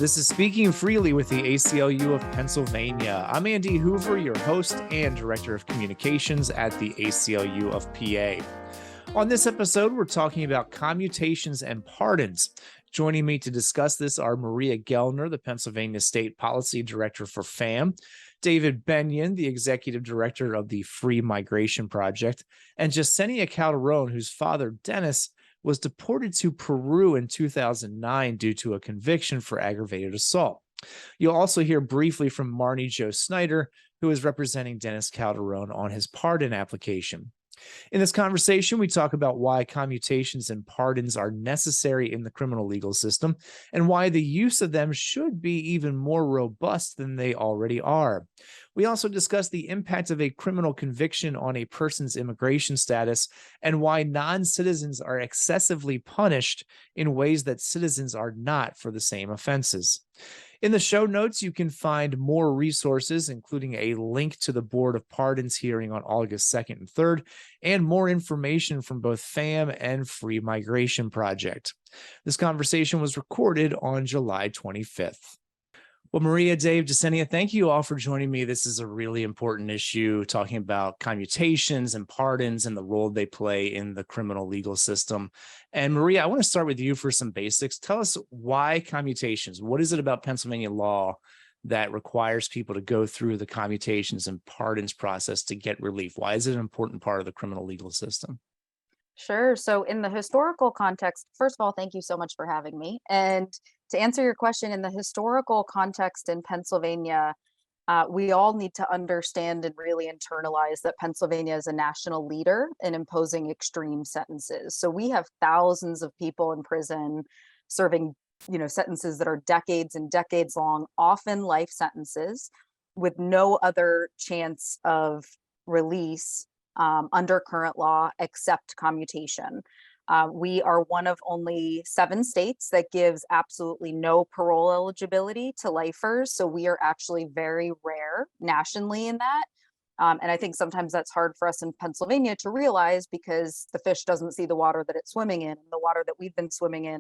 This is Speaking Freely with the ACLU of Pennsylvania. I'm Andy Hoover, your host and Director of Communications at the ACLU of PA. On this episode, we're talking about commutations and pardons. Joining me to discuss this are Maria Goellner, the Pennsylvania State Policy Director for FAMM, David Bennion, the Executive Director of the Free Migration Project, and Jesenia Calderon, whose father, Denis, was deported to Peru in 2009 due to a conviction for aggravated assault. You'll also hear briefly from Marnie Jo Snyder, who is representing Denis Calderon on his pardon application. In this conversation, we talk about why commutations and pardons are necessary in the criminal legal system and why the use of them should be even more robust than they already are. We also discuss the impact of a criminal conviction on a person's immigration status and why non-citizens are excessively punished in ways that citizens are not for the same offenses. In the show notes, you can find more resources, including a link to the Board of Pardons hearing on August 2nd and 3rd, and more information from both FAMM and Free Migration Project. This conversation was recorded on July 25th. Well, Maria, Dave, Jesenia, thank you all for joining me. This is a really important issue, talking about commutations and pardons and the role they play in the criminal legal system. And Maria, I want to start with you for some basics. Tell us why commutations. What is it about Pennsylvania law that requires people to go through the commutations and pardons process to get relief? Why is it an important part of the criminal legal system? Sure. So in the historical context, first of all, thank you so much for having me. And to answer your question, in the historical context in Pennsylvania, we all need to understand and really internalize that Pennsylvania is a national leader in imposing extreme sentences. So we have thousands of people in prison serving, sentences that are decades and decades long, often life sentences, with no other chance of release under current law except commutation. We are one of only 7 states that gives absolutely no parole eligibility to lifers. So we are actually very rare nationally in that. And I think sometimes that's hard for us in Pennsylvania to realize because the fish doesn't see the water that it's swimming in. The water that we've been swimming in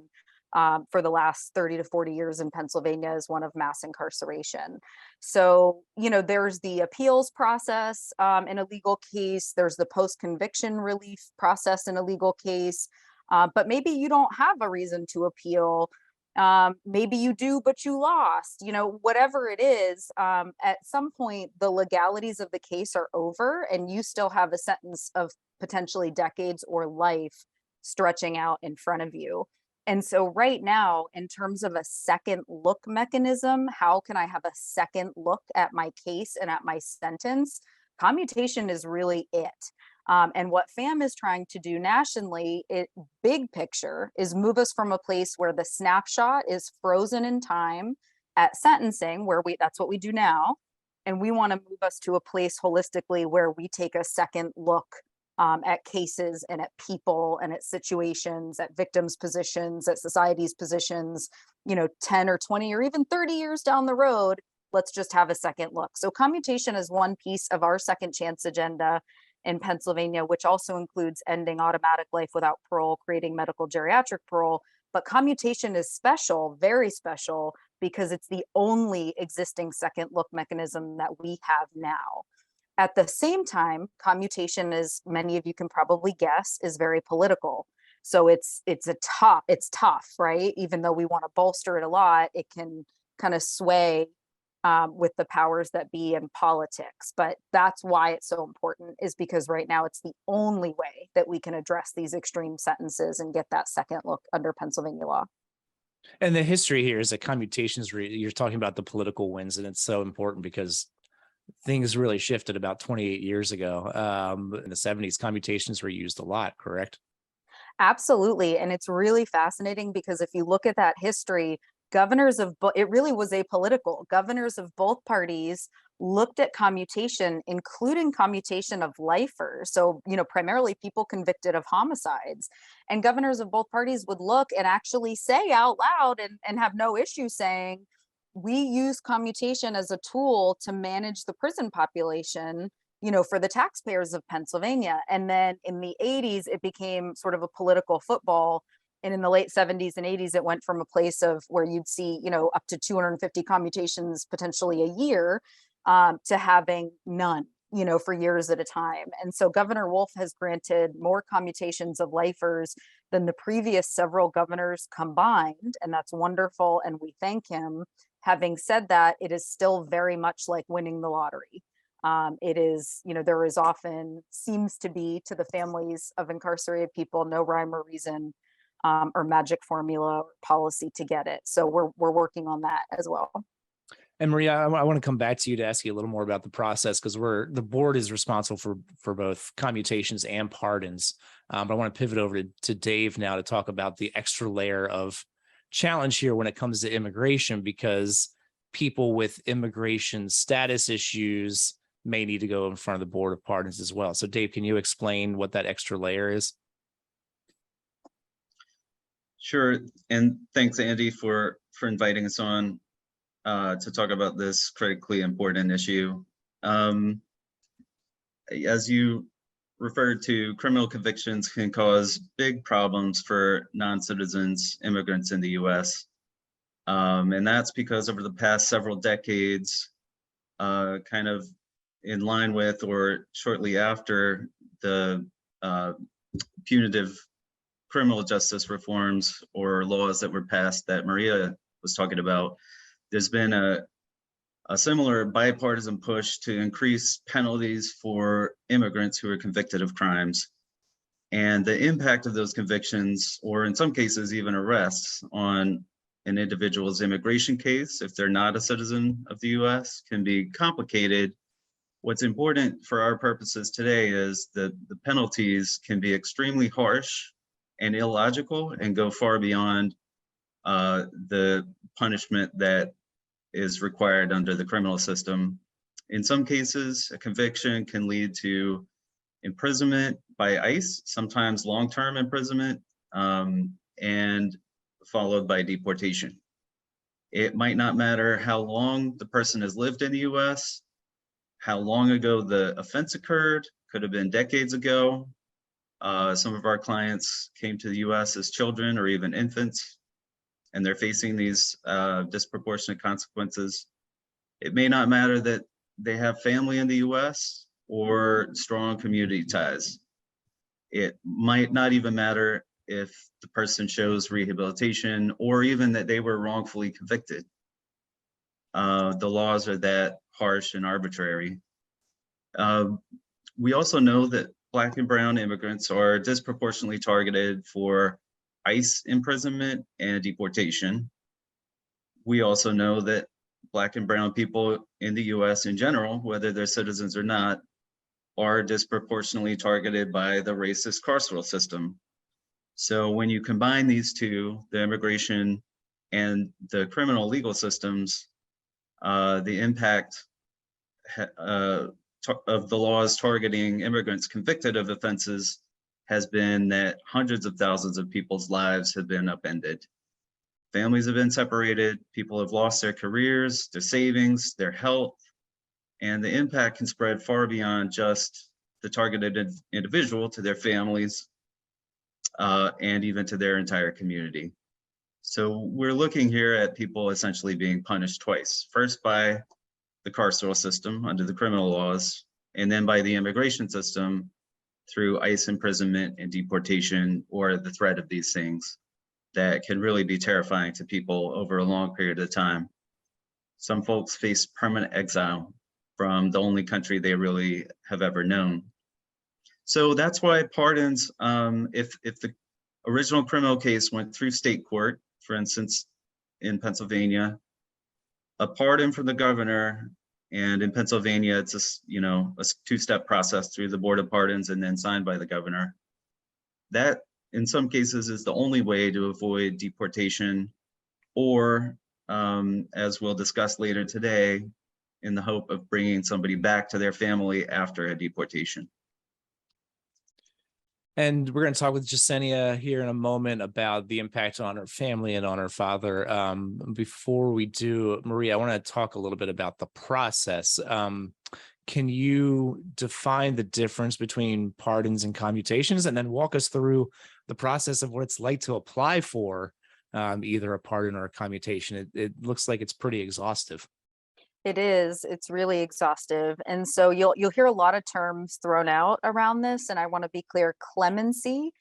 for the last 30 to 40 years in Pennsylvania is one of mass incarceration. So, there's the appeals process in a legal case, there's the post-conviction relief process in a legal case, but maybe you don't have a reason to appeal. Maybe you do, but you lost, whatever it is, at some point, the legalities of the case are over and you still have a sentence of potentially decades or life stretching out in front of you. And so right now, in terms of a second look mechanism, how can I have a second look at my case and at my sentence? Commutation is really it. And what FAMM is trying to do nationally, big picture, is move us from a place where the snapshot is frozen in time at sentencing, that's what we do now. And we want to move us to a place holistically where we take a second look at cases and at people and at situations, at victims' positions, at society's positions, 10 or 20 or even 30 years down the road, let's just have a second look. So commutation is one piece of our second chance agenda in Pennsylvania, which also includes ending automatic life without parole, creating medical geriatric parole. But commutation is special, very special, because it's the only existing second look mechanism that we have now. At the same time, commutation, as many of you can probably guess, is very political. So it's tough, right? Even though we want to bolster it a lot, it can kind of sway with the powers that be in politics. But that's why it's so important, is because right now it's the only way that we can address these extreme sentences and get that second look under Pennsylvania law. And the history here is that commutations, you're talking about the political wins, and it's so important because things really shifted about 28 years ago. In the 70s, commutations were used a lot, correct? Absolutely. And it's really fascinating because if you look at that history, it really was apolitical. Governors of both parties looked at commutation, including commutation of lifers. So, primarily people convicted of homicides. And governors of both parties would look and actually say out loud and have no issue saying, we use commutation as a tool to manage the prison population, for the taxpayers of Pennsylvania. And then in the 80s, it became sort of a political football And in the late 70s and 80s, it went from a place of where you'd see, up to 250 commutations potentially a year, to having none, for years at a time. And so Governor Wolf has granted more commutations of lifers than the previous several governors combined. And that's wonderful. And we thank him. Having said that, it is still very much like winning the lottery. It is, there is often seems to be to the families of incarcerated people no rhyme or reason, or magic formula or policy to get it. So we're working on that as well. And Maria, I want to come back to you to ask you a little more about the process, because the board is responsible for both commutations and pardons. But I want to pivot over to Dave now to talk about the extra layer of challenge here when it comes to immigration, because people with immigration status issues may need to go in front of the Board of Pardons as well. So Dave, can you explain what that extra layer is? Sure, and thanks, Andy, for inviting us on to talk about this critically important issue. As you referred to, criminal convictions can cause big problems for non-citizens, immigrants in the U.S. And that's because over the past several decades, kind of in line with or shortly after the punitive criminal justice reforms or laws that were passed that Maria was talking about, there's been a similar bipartisan push to increase penalties for immigrants who are convicted of crimes. And the impact of those convictions, or in some cases even arrests, on an individual's immigration case, if they're not a citizen of the US, can be complicated. What's important for our purposes today is that the penalties can be extremely harsh and illogical and go far beyond the punishment that is required under the criminal system. In some cases, a conviction can lead to imprisonment by ICE, sometimes long-term imprisonment, and followed by deportation. It might not matter how long the person has lived in the US, how long ago the offense occurred, could have been decades ago. Some of our clients came to the US as children or even infants, and they're facing these disproportionate consequences. It may not matter that they have family in the US or strong community ties. It might not even matter if the person shows rehabilitation or even that they were wrongfully convicted. The laws are that harsh and arbitrary. We also know that Black and brown immigrants are disproportionately targeted for ICE imprisonment and deportation. We also know that Black and brown people in the US in general, whether they're citizens or not, are disproportionately targeted by the racist carceral system. So when you combine these two, the immigration and the criminal legal systems, the impact of the laws targeting immigrants convicted of offenses has been that hundreds of thousands of people's lives have been upended. Families have been separated, people have lost their careers, their savings, their health, and the impact can spread far beyond just the targeted individual to their families and even to their entire community. So we're looking here at people essentially being punished twice. First by the carceral system under the criminal laws, and then by the immigration system through ICE imprisonment and deportation, or the threat of these things that can really be terrifying to people over a long period of time. Some folks face permanent exile from the only country they really have ever known. So that's why pardons, if the original criminal case went through state court, for instance, in Pennsylvania, a pardon from the governor, and in Pennsylvania, it's a two-step process through the Board of Pardons and then signed by the governor. That, in some cases, is the only way to avoid deportation, or, as we'll discuss later today, in the hope of bringing somebody back to their family after a deportation. And we're going to talk with Jesenia here in a moment about the impact on her family and on her father. Before we do, Maria, I want to talk a little bit about the process. Can you define the difference between pardons and commutations, and then walk us through the process of what it's like to apply for either a pardon or a commutation. It looks like it's pretty exhaustive. It is. It's really exhaustive. And so you'll hear a lot of terms thrown out around this. And I want to be clear, clemency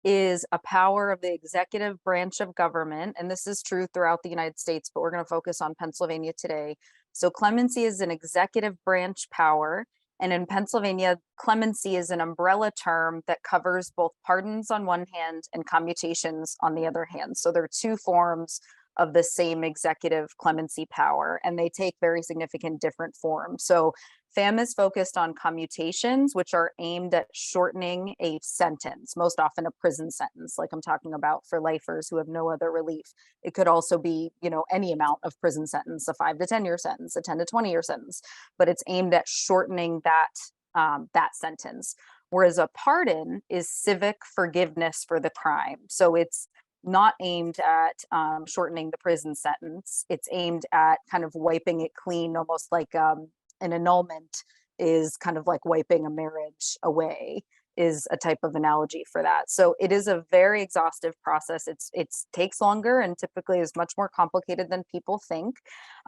is a power of the executive branch of government. And this is true throughout the United States, but we're going to focus on Pennsylvania today. So clemency is an executive branch power. And in Pennsylvania, clemency is an umbrella term that covers both pardons on one hand and commutations on the other hand. So there are two forms of the same executive clemency power, and they take very significant different forms. So FAMM is focused on commutations, which are aimed at shortening a sentence, most often a prison sentence, like I'm talking about for lifers who have no other relief. It could also be, any amount of prison sentence, a 5 to 10 year sentence, a 10 to 20 year sentence, but it's aimed at shortening that sentence. Whereas a pardon is civic forgiveness for the crime. So it's not aimed at shortening the prison sentence. It's aimed at kind of wiping it clean, almost like an annulment is kind of like wiping a marriage away, is a type of analogy for that. So it is a very exhaustive process. It takes longer and typically is much more complicated than people think.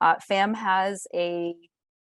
FAMM has a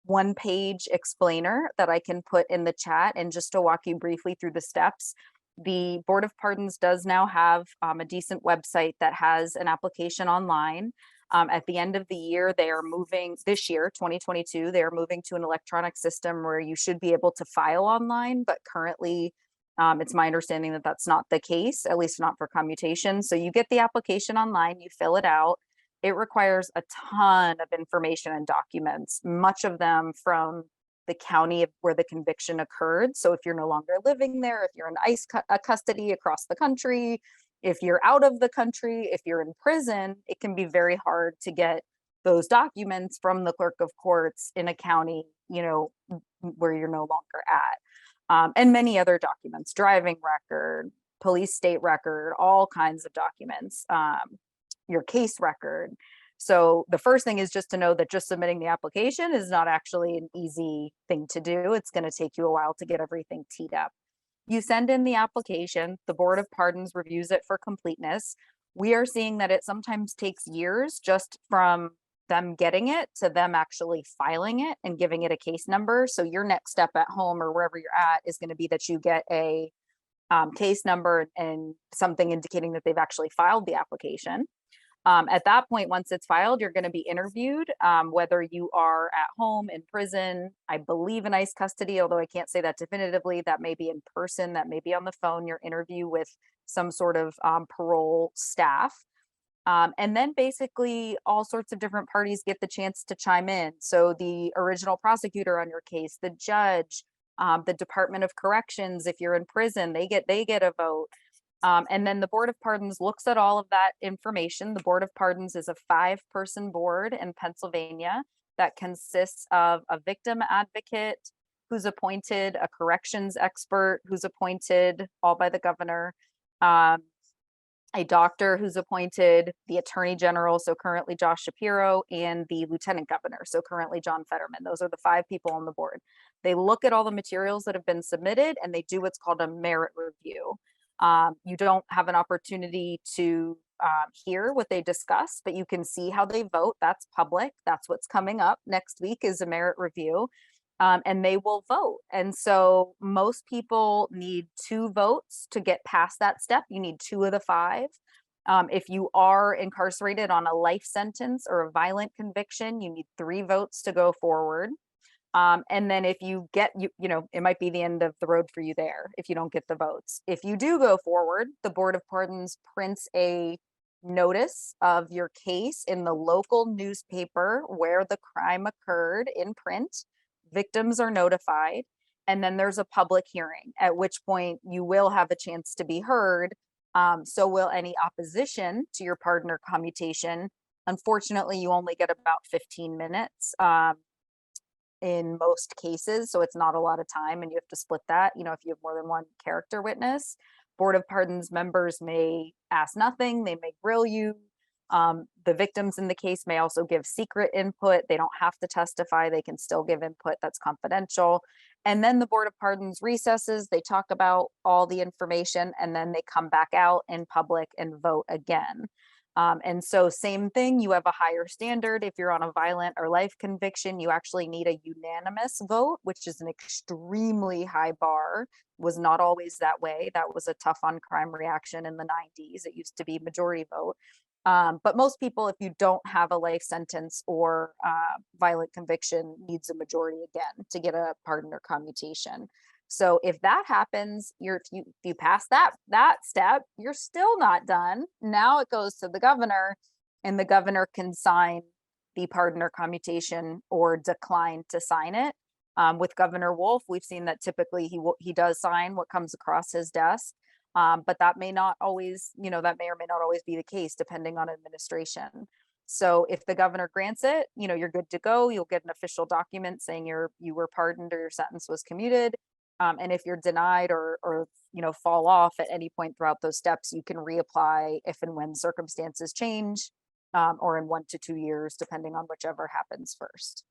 one-page explainer that I can put in the chat, and just to walk you briefly through the steps. The Board of Pardons does now have a decent website that has an application online. At the end of the year, they are moving, this year, 2022, they are moving to an electronic system where you should be able to file online, but currently it's my understanding that that's not the case, at least not for commutation. So you get the application online, you fill it out. It requires a ton of information and documents, much of them from the county where the conviction occurred. So if you're no longer living there, if you're in ICE custody across the country, if you're out of the country, if you're in prison, it can be very hard to get those documents from the clerk of courts in a county, where you're no longer at. And many other documents, driving record, police state record, all kinds of documents, your case record. So the first thing is just to know that just submitting the application is not actually an easy thing to do. It's going to take you a while to get everything teed up. You send in the application, the Board of Pardons reviews it for completeness. We are seeing that it sometimes takes years just from them getting it to them actually filing it and giving it a case number. So your next step at home or wherever you're at is going to be that you get a case number and something indicating that they've actually filed the application. At that point, once it's filed, you're going to be interviewed, whether you are at home, in prison, I believe in ICE custody, although I can't say that definitively. That may be in person, that may be on the phone, your interview with some sort of parole staff. And then basically all sorts of different parties get the chance to chime in. So the original prosecutor on your case, the judge, the Department of Corrections, if you're in prison, they get a vote. And then the Board of Pardons looks at all of that information. The Board of Pardons is a 5-person board in Pennsylvania that consists of a victim advocate who's appointed, a corrections expert who's appointed, all by the governor, a doctor who's appointed, the attorney general, so currently Josh Shapiro, and the lieutenant governor, so currently John Fetterman. Those are the 5 people on the board. They look at all the materials that have been submitted and they do what's called a merit review. You don't have an opportunity to hear what they discuss, but you can see how they vote. That's public. That's what's coming up next week is a merit review, and they will vote. And so most people need 2 votes to get past that step. You need 2 of the 5. If you are incarcerated on a life sentence or a violent conviction, you need 3 votes to go forward. And then if you get, it might be the end of the road for you there if you don't get the votes. If you do go forward, the Board of Pardons prints a notice of your case in the local newspaper where the crime occurred in print. Victims are notified, and then there's a public hearing, at which point you will have a chance to be heard. So will any opposition to your pardon or commutation. Unfortunately, you only get about 15 minutes. In most cases, so it's not a lot of time, and you have to split that, if you have more than one character witness. Board of Pardons members may ask nothing, they may grill you, The victims in the case may also give secret input. They don't have to testify. They can still give input that's confidential. And then the Board of Pardons recesses. They talk about all the information, and then they come back out in public and vote again. And so same thing, you have a higher standard. If you're on a violent or life conviction, you actually need a unanimous vote, which is an extremely high bar. Was not always that way. That was a tough on crime reaction in the 90s. It used to be majority vote. But most people, if you don't have a life sentence or violent conviction, needs a majority again to get a pardon or commutation. So if that happens, if you pass that step, you're still not done. Now it goes to the governor, and the governor can sign the pardon or commutation or decline to sign it. With Governor Wolf, we've seen that typically he does sign what comes across his desk. But that may not always, that may or may not always be the case depending on administration. So if the governor grants it, you're good to go. You'll get an official document saying you were pardoned or your sentence was commuted. And if you're denied or fall off at any point throughout those steps, you can reapply if and when circumstances change, or in 1 to 2 years, depending on whichever happens first.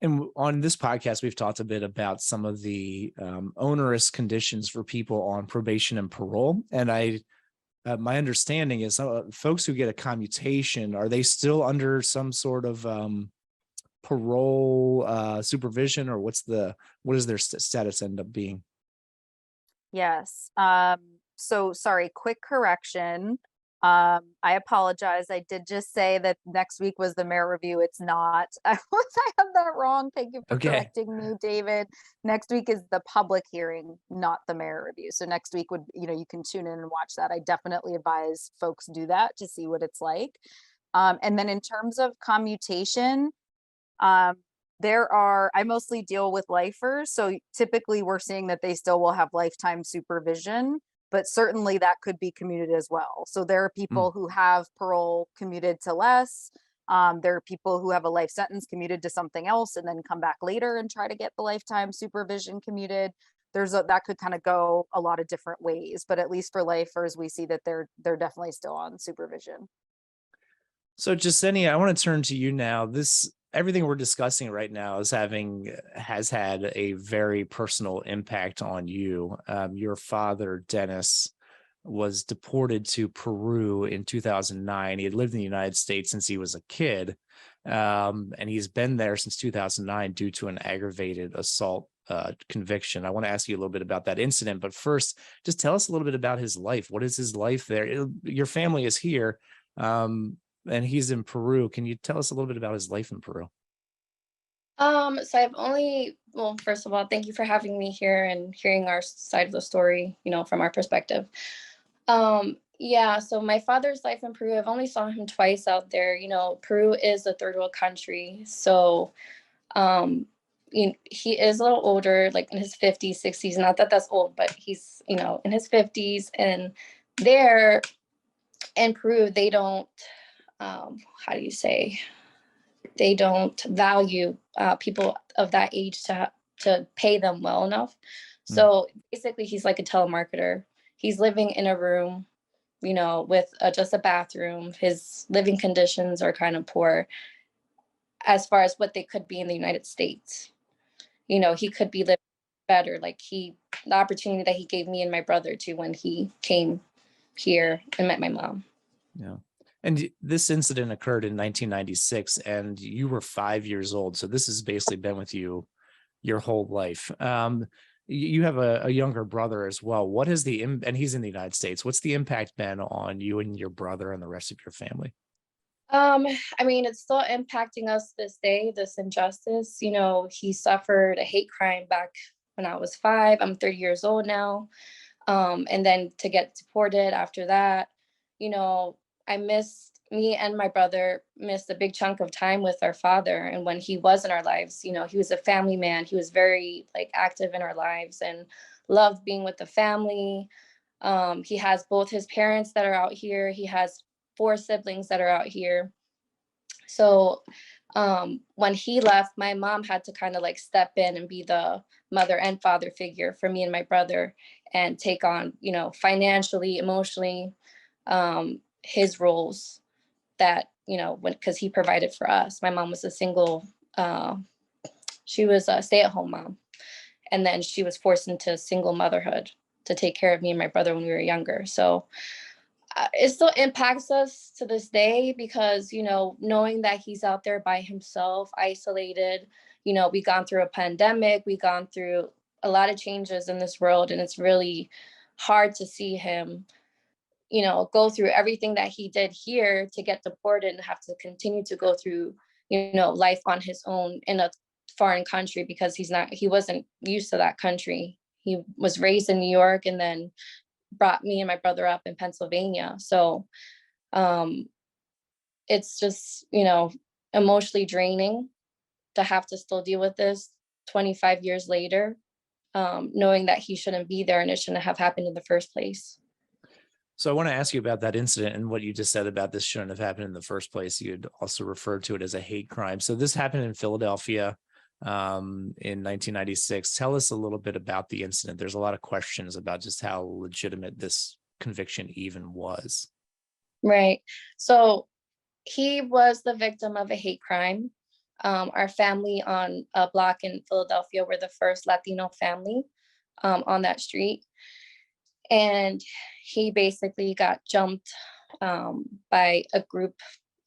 And on this podcast, we've talked a bit about some of the onerous conditions for people on probation and parole. And my understanding is folks who get a commutation, are they still under some sort of parole supervision, or what does their status end up being? Yes. So sorry, quick correction. I apologize. I did just say that next week was the mayor review. It's not. I have that wrong. Thank you for correcting me, David. Next week is the public hearing, not the mayor review. So next week would, you can tune in and watch that. I definitely advise folks do that to see what it's like. And then in terms of commutation, I mostly deal with lifers. So typically we're seeing that they still will have lifetime supervision, but certainly that could be commuted as well. So there are people who have parole commuted to less. There are people who have a life sentence commuted to something else and then come back later and try to get the lifetime supervision commuted. That could kind of go a lot of different ways, but at least for lifers, we see that they're definitely still on supervision. So Jesenia, I want to turn to you now. Everything we're discussing right now has had a very personal impact on you. Your father, Denis, was deported to Peru in 2009. He had lived in the United States since he was a kid, and he's been there since 2009 due to an aggravated assault conviction. I want to ask you a little bit about that incident, but first, just tell us a little bit about his life. What is his life there? Your family is here. And he's in Peru. Can you tell us a little bit about his life in Peru? So first of all, thank you for having me here and hearing our side of the story, from our perspective. So my father's life in Peru, I've only saw him twice out there. Peru is a third world country. So, he is a little older, like in his 50s, 60s, not that that's old, but he's, in his 50s, and there in Peru, they don't, they don't value people of that age to pay them well enough. So basically he's like a telemarketer. He's living in a room, with just a bathroom. His living conditions are kind of poor as far as what they could be in the United States. He could be living better. Like the opportunity that he gave me and my brother to when he came here and met my mom. Yeah. And this incident occurred in 1996, and you were 5 years old. So this has basically been with you your whole life. You have a younger brother as well. What is and he's in the United States. What's the impact been on you and your brother and the rest of your family? It's still impacting us this day, this injustice. He suffered a hate crime back when I was 5. I'm 30 years old now. And then to get deported after that, me and my brother missed a big chunk of time with our father. And when he was in our lives, he was a family man. He was very active in our lives and loved being with the family. He has both his parents that are out here. He has 4 siblings that are out here. So when he left, my mom had to kind of step in and be the mother and father figure for me and my brother and take on, financially, emotionally, his roles that, because he provided for us. My mom was she was a stay-at-home mom. And then she was forced into single motherhood to take care of me and my brother when we were younger. So it still impacts us to this day because, knowing that he's out there by himself, isolated, we've gone through a pandemic, we've gone through a lot of changes in this world, and it's really hard to see him, go through everything that he did here to get deported and have to continue to go through, life on his own in a foreign country because he wasn't used to that country. He was raised in New York and then brought me and my brother up in Pennsylvania. So it's just, emotionally draining to have to still deal with this 25 years later, knowing that he shouldn't be there and it shouldn't have happened in the first place. So I want to ask you about that incident and what you just said about this shouldn't have happened in the first place. You'd also referred to it as a hate crime. So this happened in Philadelphia in 1996. Tell us a little bit about the incident. There's a lot of questions about just how legitimate this conviction even was. Right. So he was the victim of a hate crime. Our family on a block in Philadelphia were the first Latino family on that street. And he basically got jumped by a group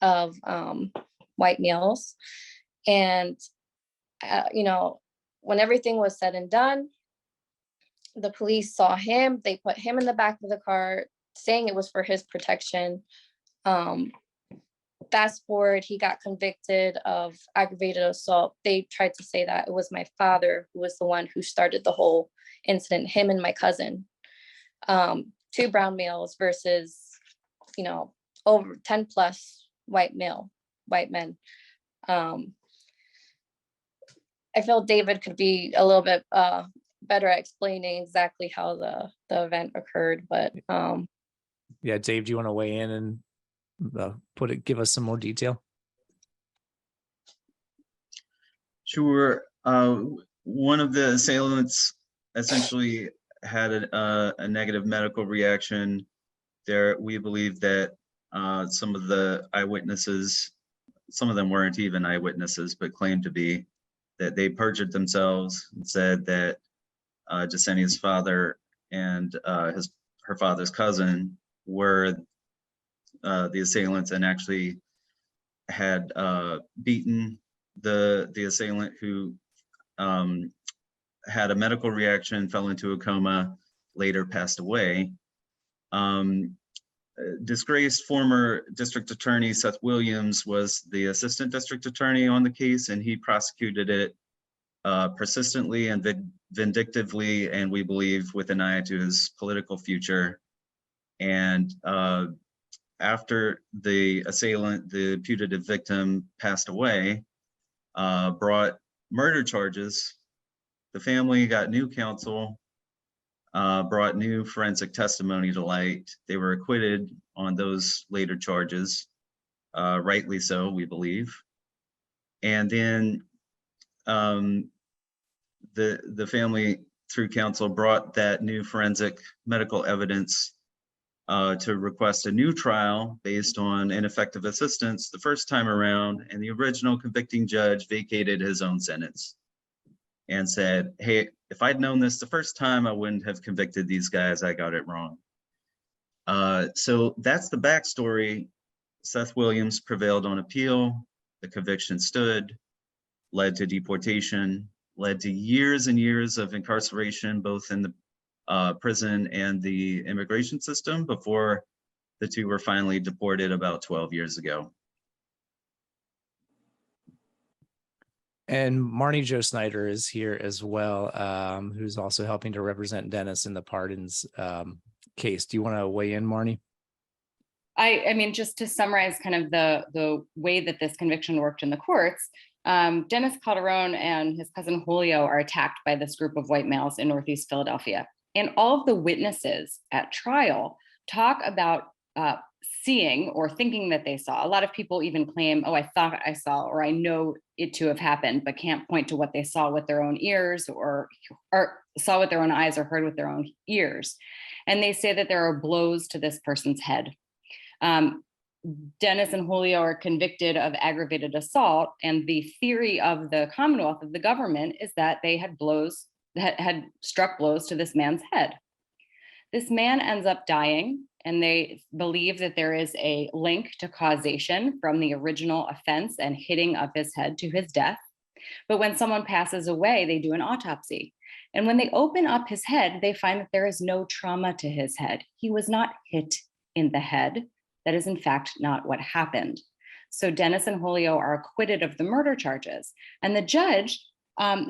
of white males. And, when everything was said and done, the police saw him. They put him in the back of the car, saying it was for his protection. Fast forward, he got convicted of aggravated assault. They tried to say that it was my father who was the one who started the whole incident, him and my cousin. 2 brown males versus, over 10 plus white men. I feel David could be a little bit better at explaining exactly how the event occurred, but yeah, Dave, do you want to weigh in and give us some more detail? Sure. One of the assailants essentially had a negative medical reaction. We believe that some of the eyewitnesses, some of them weren't even eyewitnesses, but claimed to be, that they perjured themselves and said that Jesenia's father and her father's cousin were the assailants and actually had beaten the assailant who had a medical reaction, fell into a coma, later passed away. Disgraced former district attorney Seth Williams was the assistant district attorney on the case, and he prosecuted it persistently and vindictively, and we believe with an eye to his political future. And after the assailant, the putative victim, passed away, brought murder charges, the family got new counsel, brought new forensic testimony to light. They were acquitted on those later charges, rightly so, we believe. And then the family, through counsel, brought that new forensic medical evidence to request a new trial based on ineffective assistance the first time around, and the original convicting judge vacated his own sentence and said, hey, if I'd known this the first time, I wouldn't have convicted these guys. I got it wrong. So that's the backstory. Seth Williams prevailed on appeal. The conviction stood, led to deportation, led to years and years of incarceration, both in the prison and the immigration system, before the two were finally deported about 12 years ago. And Marnie Jo Snyder is here as well, who's also helping to represent Denis in the pardons case. Do you want to weigh in, Marnie? I mean, just to summarize kind of the way that this conviction worked in the courts, Denis Calderon and his cousin Julio are attacked by this group of white males in Northeast Philadelphia. And all of the witnesses at trial talk about seeing or thinking that they saw. A lot of people even claim, oh, I thought I saw, or I know it to have happened, but can't point to what they saw with their own ears or saw with their own eyes or heard with their own ears. And they say that there are blows to this person's head. Denis and Julio are convicted of aggravated assault, and the theory of the Commonwealth, of the government, is that they had struck blows to this man's head. This man ends up dying, and they believe that there is a link to causation from the original offense and hitting of his head to his death. But when someone passes away, they do an autopsy. And when they open up his head, they find that there is no trauma to his head. He was not hit in the head. That is, in fact, not what happened. So Denis and Julio are acquitted of the murder charges. And the judge,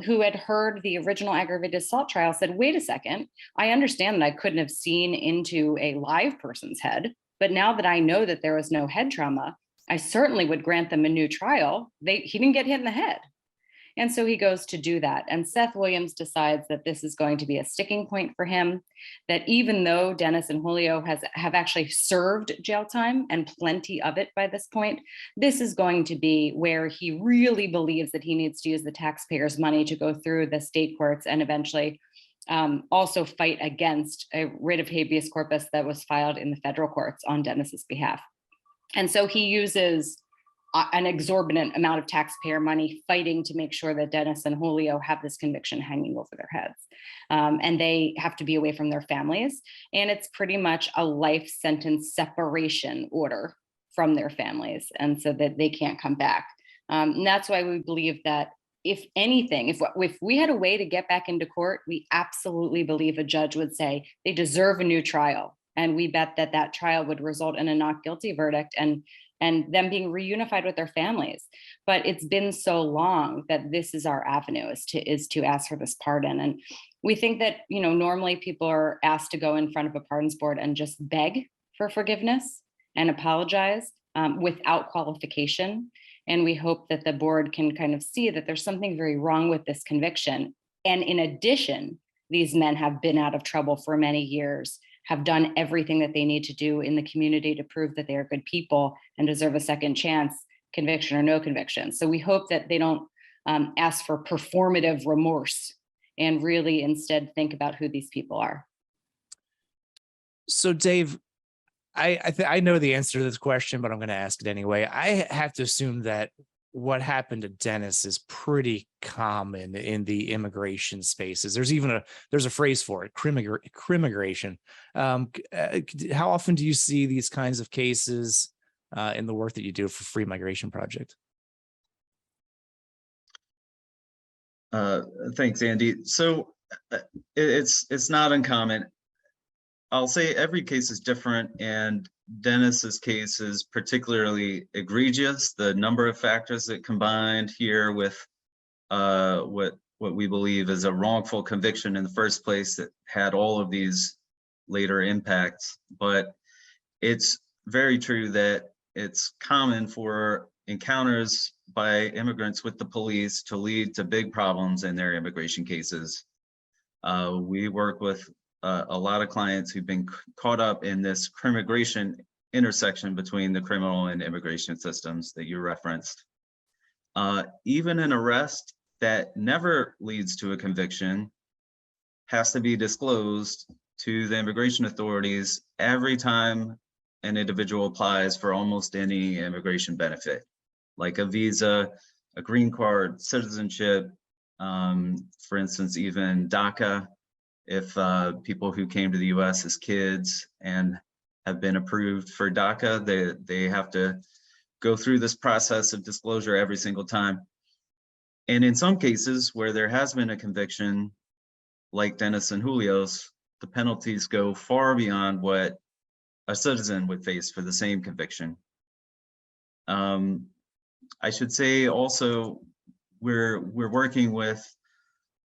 who had heard the original aggravated assault trial, said, wait a second, I understand that I couldn't have seen into a live person's head, but now that I know that there was no head trauma, I certainly would grant them a new trial. He didn't get hit in the head. And so he goes to do that. And Seth Williams decides that this is going to be a sticking point for him, that even though Denis and Julio have actually served jail time, and plenty of it by this point, this is going to be where he really believes that he needs to use the taxpayers' money to go through the state courts and eventually also fight against a writ of habeas corpus that was filed in the federal courts on Denis's behalf. And so he uses an exorbitant amount of taxpayer money fighting to make sure that Denis and Julio have this conviction hanging over their heads. And they have to be away from their families. And it's pretty much a life sentence separation order from their families, and so that they can't come back. And that's why we believe that if anything, if we had a way to get back into court, we absolutely believe a judge would say they deserve a new trial. And we bet that that trial would result in a not guilty verdict and them being reunified with their families. But it's been so long that this is our avenue, is to ask for this pardon. And we think that, normally people are asked to go in front of a pardons board and just beg for forgiveness and apologize without qualification. And we hope that the board can kind of see that there's something very wrong with this conviction. And in addition, these men have been out of trouble for many years, have done everything that they need to do in the community to prove that they are good people and deserve a second chance, conviction or no conviction. So we hope that they don't ask for performative remorse and really instead think about who these people are. So Dave, I know the answer to this question, but I'm going to ask it anyway. I have to assume that what happened to Denis is pretty common in the immigration spaces. There's even there's a phrase for it, crimmigration. How often do you see these kinds of cases in the work that you do for Free Migration Project? Thanks, Andy. So it's not uncommon. I'll say every case is different, and Denis's case is particularly egregious. The number of factors that combined here with what we believe is a wrongful conviction in the first place that had all of these later impacts. But it's very true that it's common for encounters by immigrants with the police to lead to big problems in their immigration cases. We work with a lot of clients who've been caught up in this crimmigration intersection between the criminal and immigration systems that you referenced. Even an arrest that never leads to a conviction has to be disclosed to the immigration authorities every time an individual applies for almost any immigration benefit, like a visa, a green card, citizenship, for instance, even DACA. If people who came to the US as kids and have been approved for DACA, they have to go through this process of disclosure every single time. And in some cases where there has been a conviction, like Denis and Julio's, the penalties go far beyond what a citizen would face for the same conviction. I should say also, we're working with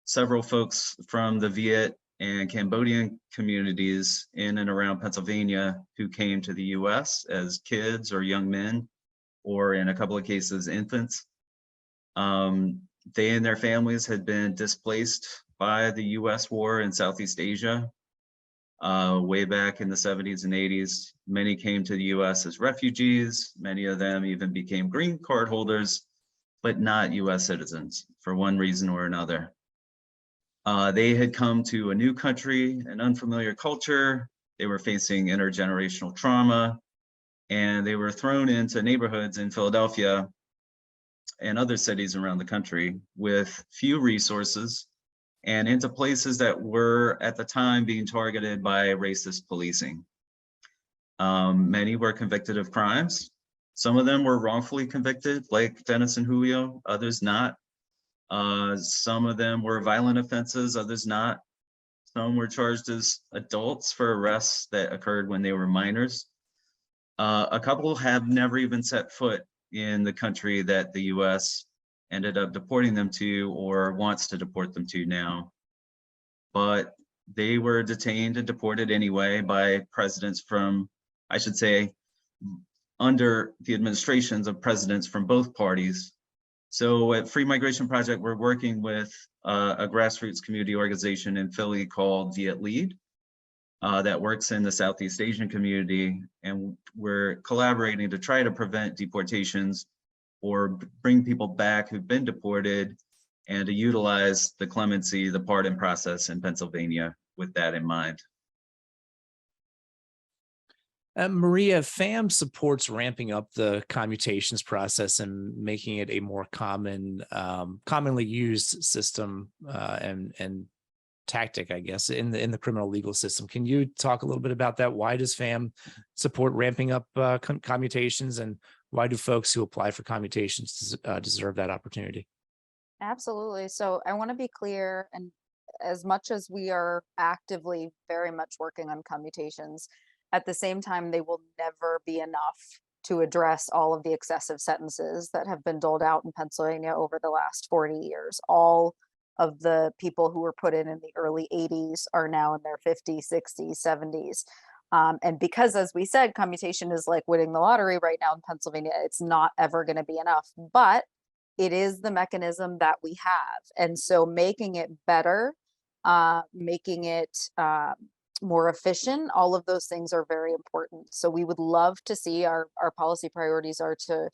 several folks from the Viet and Cambodian communities in and around Pennsylvania who came to the US as kids or young men, or in a couple of cases, infants. They and their families had been displaced by the US war in Southeast Asia way back in the 70s and 80s. Many came to the US as refugees. Many of them even became green card holders, but not US citizens for one reason or another. They had come to a new country, an unfamiliar culture. They were facing intergenerational trauma. and they were thrown into neighborhoods in Philadelphia and other cities around the country with few resources, and into places that were at the time being targeted by racist policing. Many were convicted of crimes. Some of them were wrongfully convicted, like Denis and Julio, others not. Some of them were violent offenses, others not. Some were charged as adults for arrests that occurred when they were minors. A couple have never even set foot in the country that the US ended up deporting them to or wants to deport them to now. But they were detained and deported anyway by presidents from, I should say, under the administrations of presidents from both parties. So at Free Migration Project, we're working with a grassroots community organization in Philly called Viet Lead that works in the Southeast Asian community. And we're collaborating to try to prevent deportations or bring people back who've been deported, and to utilize the clemency, the pardon process in Pennsylvania with that in mind. Maria, FAMM supports ramping up the commutations process and making it a more commonly used system and tactic, I guess, in the criminal legal system. Can you talk a little bit about that? Why does FAMM support ramping up commutations, and why do folks who apply for commutations deserve that opportunity? Absolutely. So I want to be clear, and as much as we are actively very much working on commutations, at the same time, they will never be enough to address all of the excessive sentences that have been doled out in Pennsylvania over the last 40 years. All of the people who were put in the early 80s are now in their 50s, 60s, 70s. And because, as we said, commutation is like winning the lottery right now in Pennsylvania, it's not ever going to be enough. But it is the mechanism that we have. And so making it better, making it more efficient, all of those things are very important. So we would love to see our policy priorities are to,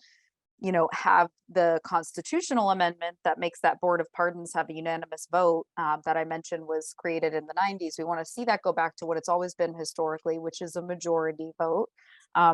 have the constitutional amendment that makes that Board of Pardons have a unanimous vote that I mentioned was created in the 90s. We want to see that go back to what it's always been historically, which is a majority vote,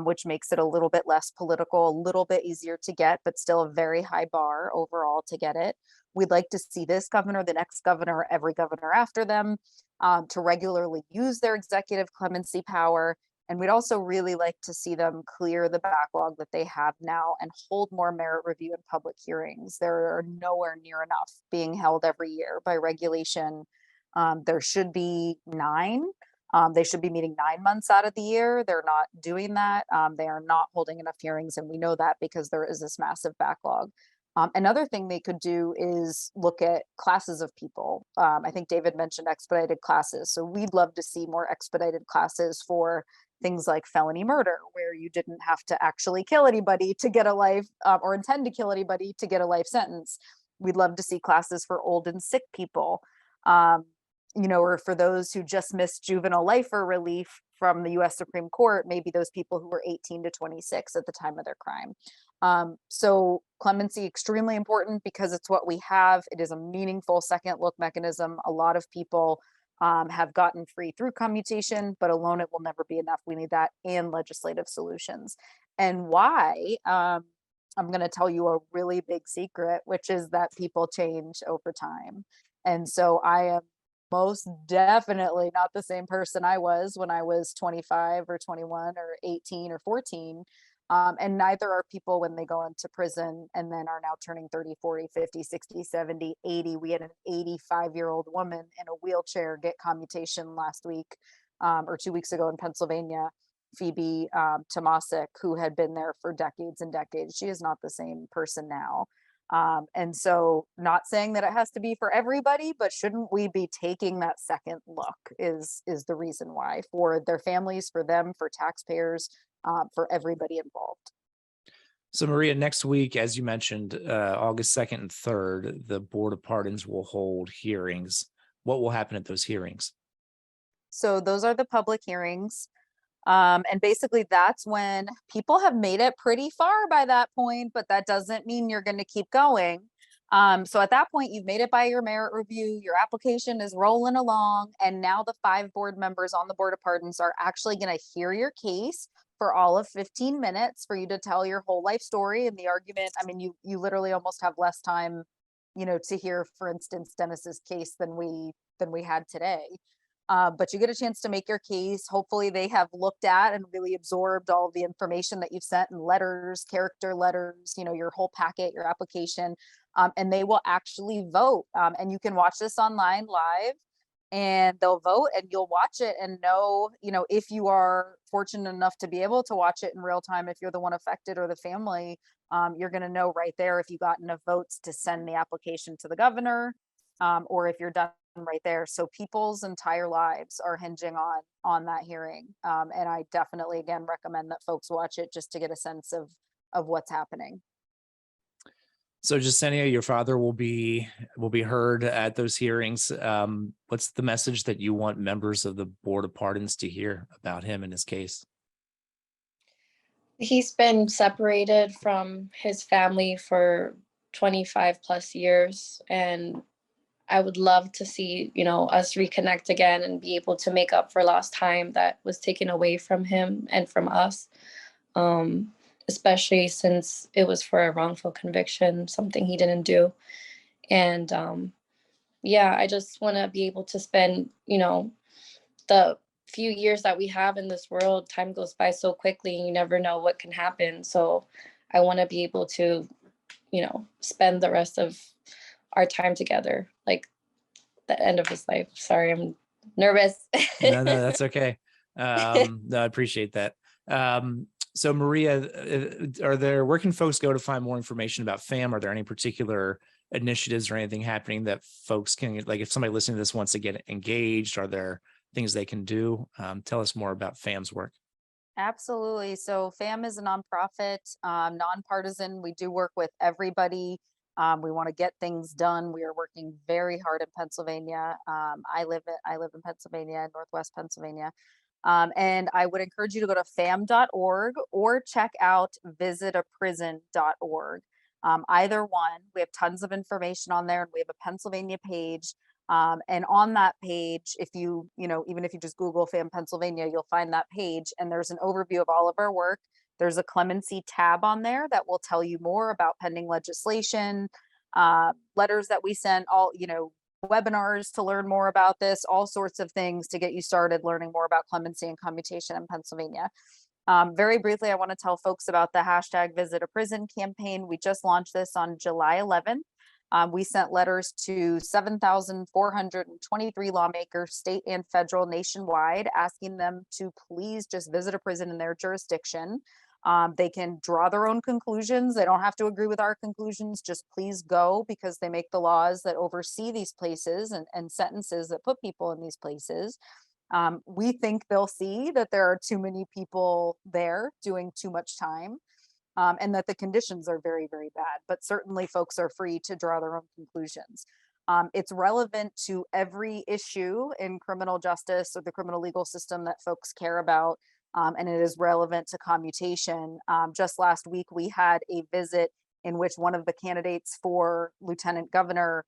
which makes it a little bit less political, a little bit easier to get, but still a very high bar overall to get it. We'd like to see this governor, the next governor, every governor after them to regularly use their executive clemency power. And we'd also really like to see them clear the backlog that they have now and hold more merit review and public hearings. There are nowhere near enough being held every year by regulation. There should be 9. They should be meeting 9 months out of the year. They're not doing that. They are not holding enough hearings. And we know that because there is this massive backlog. Another thing they could do is look at classes of people. I think David mentioned expedited classes. So we'd love to see more expedited classes for things like felony murder, where you didn't have to actually kill anybody to get a life or intend to kill anybody to get a life sentence. We'd love to see classes for old and sick people, or for those who just missed juvenile lifer relief from the US Supreme Court, maybe those people who were 18 to 26 at the time of their crime. So clemency, extremely important because it's what we have. It is a meaningful second look mechanism. A lot of people have gotten free through commutation, but alone it will never be enough. We need that and legislative solutions. And why? I'm going to tell you a really big secret, which is that people change over time. And so I am most definitely not the same person I was when I was 25 or 21 or 18 or 14. And neither are people when they go into prison and then are now turning 30, 40, 50, 60, 70, 80. We had an 85-year-old woman in a wheelchair get commutation last week or 2 weeks ago in Pennsylvania, Phoebe Tomasic, who had been there for decades and decades. She is not the same person now. And so not saying that it has to be for everybody, but shouldn't we be taking that second look is the reason why, for their families, for them, for taxpayers, for everybody involved. So Maria, next week, as you mentioned, August 2nd and 3rd, the Board of Pardons will hold hearings. What will happen at those hearings? So those are the public hearings. And basically that's when people have made it pretty far by that point, but that doesn't mean you're going to keep going. So at that point, you've made it by your merit review, your application is rolling along, and now the 5 board members on the Board of Pardons are actually going to hear your case, for all of 15 minutes for you to tell your whole life story and the argument. I mean, you literally almost have less time, to hear, for instance, Denis's case than we had today. But you get a chance to make your case. Hopefully they have looked at and really absorbed all of the information that you've sent in letters, character letters, your whole packet, your application, and they will actually vote. And you can watch this online live, and they'll vote, and you'll watch it and know, if you are fortunate enough to be able to watch it in real time, if you're the one affected or the family, you're going to know right there if you got enough votes to send the application to the governor, or if you're done right there. So people's entire lives are hinging on that hearing. And I definitely, again, recommend that folks watch it just to get a sense of what's happening. So Jesenia, your father will be heard at those hearings. What's the message that you want members of the Board of Pardons to hear about him and his case? He's been separated from his family for 25 plus years, and I would love to see, us reconnect again and be able to make up for lost time that was taken away from him and from us. Especially since it was for a wrongful conviction, something he didn't do. And I just want to be able to spend, the few years that we have in this world. Time goes by so quickly and you never know what can happen. So I want to be able to, spend the rest of our time together, like the end of his life. Sorry, I'm nervous. No, that's okay. No, I appreciate that. So Maria, where can folks go to find more information about FAMM? Are there any particular initiatives or anything happening that folks can, like, if somebody listening to this wants to get engaged, are there things they can do? Tell us more about FAMM's work. Absolutely. So FAMM is a nonprofit, nonpartisan. We do work with everybody. We want to get things done. We are working very hard in Pennsylvania. I live in Pennsylvania, Northwest Pennsylvania. And I would encourage you to go to famm.org or check out visitaprison.org. Either one, we have tons of information on there, and we have a Pennsylvania page. And on that page, if you, even if you just Google FAMM Pennsylvania, you'll find that page, and there's an overview of all of our work. There's a Clemency tab on there that will tell you more about pending legislation, letters that we sent, all, webinars to learn more about this, all sorts of things to get you started learning more about clemency and commutation in Pennsylvania. Very briefly, I want to tell folks about the hashtag Visit a Prison campaign. We just launched this on July 11th. We sent letters to 7,423 lawmakers, state and federal, nationwide, asking them to please just visit a prison in their jurisdiction. They can draw their own conclusions. They don't have to agree with our conclusions. Just please go, because they make the laws that oversee these places and sentences that put people in these places. We think they'll see that there are too many people there doing too much time, and that the conditions are very, very bad. But certainly folks are free to draw their own conclusions. It's relevant to every issue in criminal justice or the criminal legal system that folks care about. And it is relevant to commutation. Just last week, we had a visit in which one of the candidates for lieutenant governor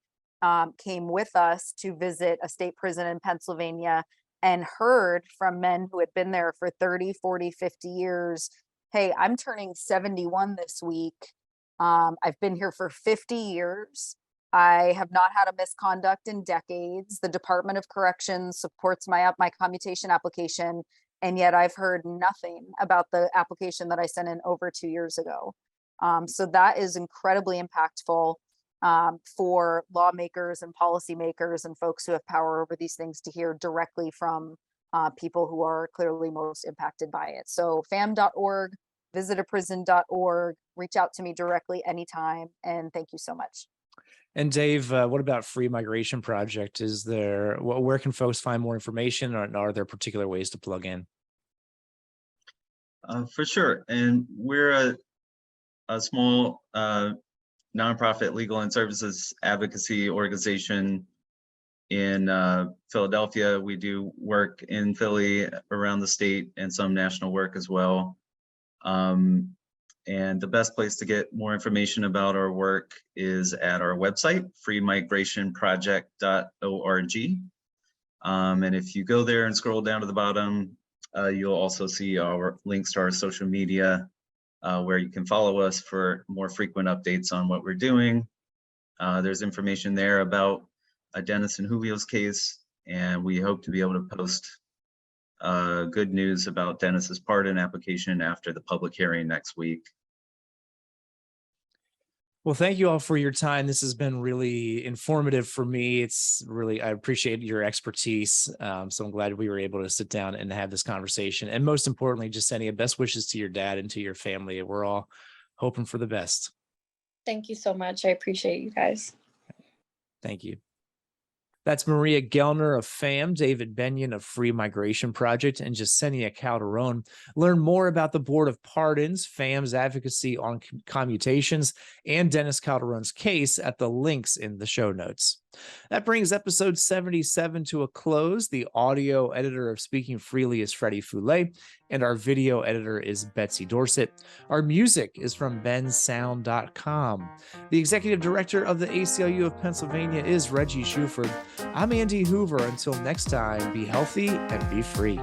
came with us to visit a state prison in Pennsylvania and heard from men who had been there for 30, 40, 50 years. Hey, I'm turning 71 this week. I've been here for 50 years. I have not had a misconduct in decades. The Department of Corrections supports my commutation application. And yet I've heard nothing about the application that I sent in over 2 years ago. So that is incredibly impactful for lawmakers and policymakers and folks who have power over these things to hear directly from people who are clearly most impacted by it. So famm.org, visitaprison.org, reach out to me directly anytime. And thank you so much. And Dave, what about Free Migration Project? Where can folks find more information, or are there particular ways to plug in? For sure. And we're a small nonprofit legal and services advocacy organization in Philadelphia. We do work in Philly, around the state, and some national work as well. And the best place to get more information about our work is at our website, freemigrationproject.org. And if you go there and scroll down to the bottom, You'll also see our links to our social media, where you can follow us for more frequent updates on what we're doing. There's information there about Denis and Julio's case, and we hope to be able to post good news about Denis's pardon application after the public hearing next week. Well, thank you all for your time. This has been really informative for me. I appreciate your expertise. So I'm glad we were able to sit down and have this conversation. And most importantly, Jesenia, best wishes to your dad and to your family. We're all hoping for the best. Thank you so much. I appreciate you guys. Thank you. That's Maria Goellner of FAMM, David Bennion of Free Migration Project, and Jesenia Calderon. Learn more about the Board of Pardons, FAMM's advocacy on commutations, and Denis Calderon's case at the links in the show notes. That brings episode 77 to a close. The audio editor of Speaking Freely is Freddie Foulet, and our video editor is Betsy Dorset. Our music is from bensound.com. The executive director of the ACLU of Pennsylvania is Reggie Shuford. I'm Andy Hoover. Until next time, be healthy and be free.